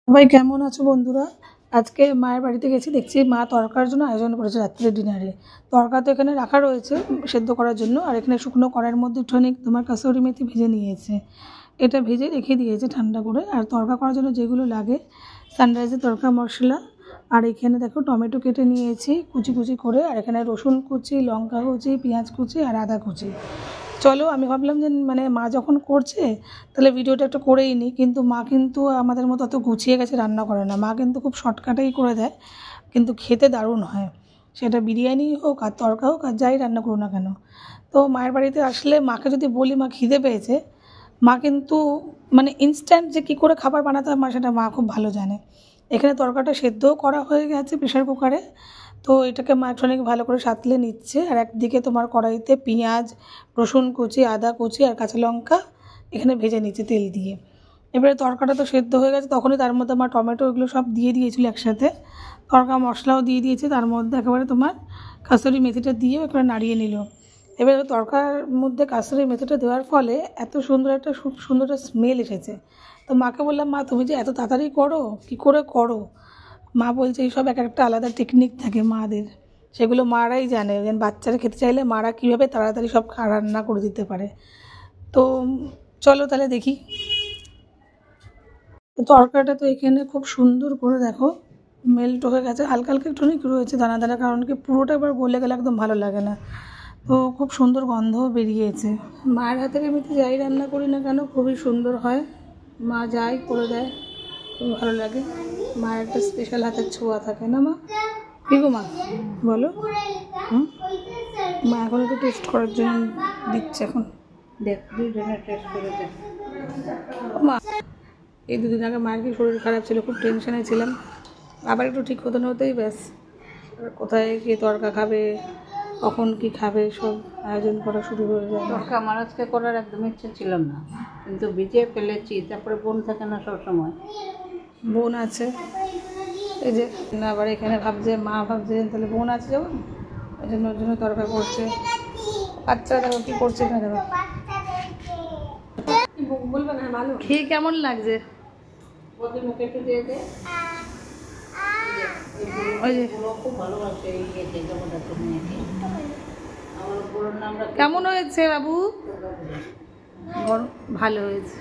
সবাই কেমন আছো বন্ধুরা? আজকে মায়ের বাড়িতে গেছি, দেখছি মা তরকার জন্য আয়োজন করেছে রাত্রে ডিনারে। তরকা তো এখানে রাখা রয়েছে সেদ্ধ করার জন্য, আর এখানে শুকনো কড়াইয়ের মধ্যে একটুখানি তোমার কাসুরি মেথি ভেজে নিয়েছে। এটা ভেজে রেখে দিয়েছে ঠান্ডা করে। আর তরকা করার জন্য যেগুলো লাগে, সানরাইজের তরকা মশলা, আর এখানে দেখো টমেটো কেটে নিয়েছি কুচি কুচি করে, আর এখানে রসুন কুচি, লঙ্কা কুচি, পেঁয়াজ কুচি আর আদা কুচি। চলো, আমি ভাবলাম যে মা যখন করছে তাহলে ভিডিওটা একটু করেই নিই। কিন্তু মা কিন্তু আমাদের মতো অত গুছিয়ে গেছে রান্না করে না, মা কিন্তু খুব শর্টকাটেই করে দেয়, কিন্তু খেতে দারুণ হয়। সেটা বিরিয়ানি হোক আর তরকা হোক আর যাই রান্না করো না কেন। তো মায়ের বাড়িতে আসলে মাকে যদি বলি মা খিদে পেয়েছে, মা কিন্তু ইনস্ট্যান্ট যে কী করে খাবার বানাতে হয় সেটা মা খুব ভালো জানে। এখানে তরকাটা সেদ্ধও করা হয়ে গেছে প্রেশার কুকারে। তো এটাকে মা একটুখানি ভালো করে সাঁতলে নিচ্ছে। আর একদিকে তোমার কড়াইতে পেঁয়াজ, রসুন কুচি, আদা কুচি আর কাঁচা লঙ্কা এখানে ভেজে নিচ্ছে তেল দিয়ে। এবারে তরকাটা তো সেদ্ধ হয়ে গেছে, তখনই তার মধ্যে আমার টমেটো এগুলো সব দিয়ে দিয়েছিল একসাথে। তরকা মশলাও দিয়ে দিয়েছে, তার মধ্যে একেবারে তোমার কাসুরি মেথিটা দিয়েও একেবারে নাড়িয়ে নিল। এবারে তরকার মধ্যে কাসুরি মেথিটা দেওয়ার ফলে এত সুন্দর একটা স্মেল এসেছে। তো মাকে বললাম, মা তুমি যে এত তাড়াতাড়ি করো, কী করে করো? মা বলছে এইসব এক একটা আলাদা টেকনিক থাকে মাদের, সেগুলো মারাই জানে। যেন বাচ্চারা খেতে চাইলে মারা কীভাবে তাড়াতাড়ি সব রান্না করে দিতে পারে। তো চলো তাহলে দেখি। তো তরকারিটা তো এখানে খুব সুন্দর করে দেখো মেল্ট হয়ে গেছে, হালকা হালকা একটুখানি রয়েছে দানা দানা, কারণ কি পুরোটা এবার গলে গেলে একদম ভালো লাগে না। তো খুব সুন্দর গন্ধও বেরিয়েছে। মায়ের হাতের এমনিতে যাই রান্না করি না কেন খুবই সুন্দর হয়, মা যাই করে দেয় খুব ভালো লাগে। মায়ের একটা স্পেশাল হাতের ছোঁয়া থাকে না মা? কি গো মা বলো? মা এখন একটু টেস্ট করার জন্য দিচ্ছে এখন। দেখ টেস্ট করে দেখ মা। এই দুদিন আগে মায়ের কি শরীর খারাপ ছিল, খুব টেনশনে ছিলাম। আবার একটু ঠিক হতে না হতেই ব্যাস কোথায় কি তরকা খাবে, কখন কি খাবে সব আয়োজন করা শুরু হয়ে যায়। তরকা আমার আজকে করার একদম ইচ্ছে ছিল না, কিন্তু ভিজিয়ে ফেলেছি। তারপরে বোন থাকে না সবসময়, বোন আছে এই যে না, আবার এখানে ভাবছে মা ভাবছে তাহলে বোন আছে যখন ওর জন্য তরকা করছে। বাচ্চারা দেখো কী করছে না, দেখো বলবে না ভালো খেয়ে কেমন লাগছে। মুখে একটু দিয়ে দে। ওই যে খুব ভালোবাসে এই জগন্নাথ নিয়ে। আমার পুরো নামটা কেমন হয়েছে বাবু? ভালো হয়েছে,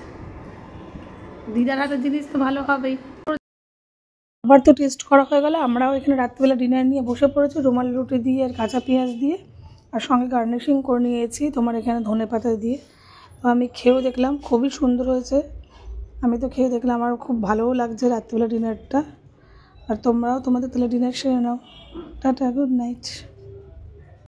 দিদার হাতের জিনিস তো ভালো হবেই। আবার তো টেস্ট করা হয়ে গেল। আমরাও এখানে রাত্রিবেলা ডিনার নিয়ে বসে পড়েছি, রুমালি রুটি দিয়ে আর কাঁচা পেঁয়াজ দিয়ে, আর সঙ্গে গার্নিশিং করে নিয়েছি তোমার এখানে ধনেপাতা দিয়ে। তো আমি খেয়েও দেখলাম খুবই সুন্দর হয়েছে। আমি তো খেয়ে দেখলাম, আমার খুব ভালোও লাগছে রাত্রিবেলা ডিনারটা। আর তোমরাও তোমাদের তাহলে ডিনার সেরে নাও। Tata, good night.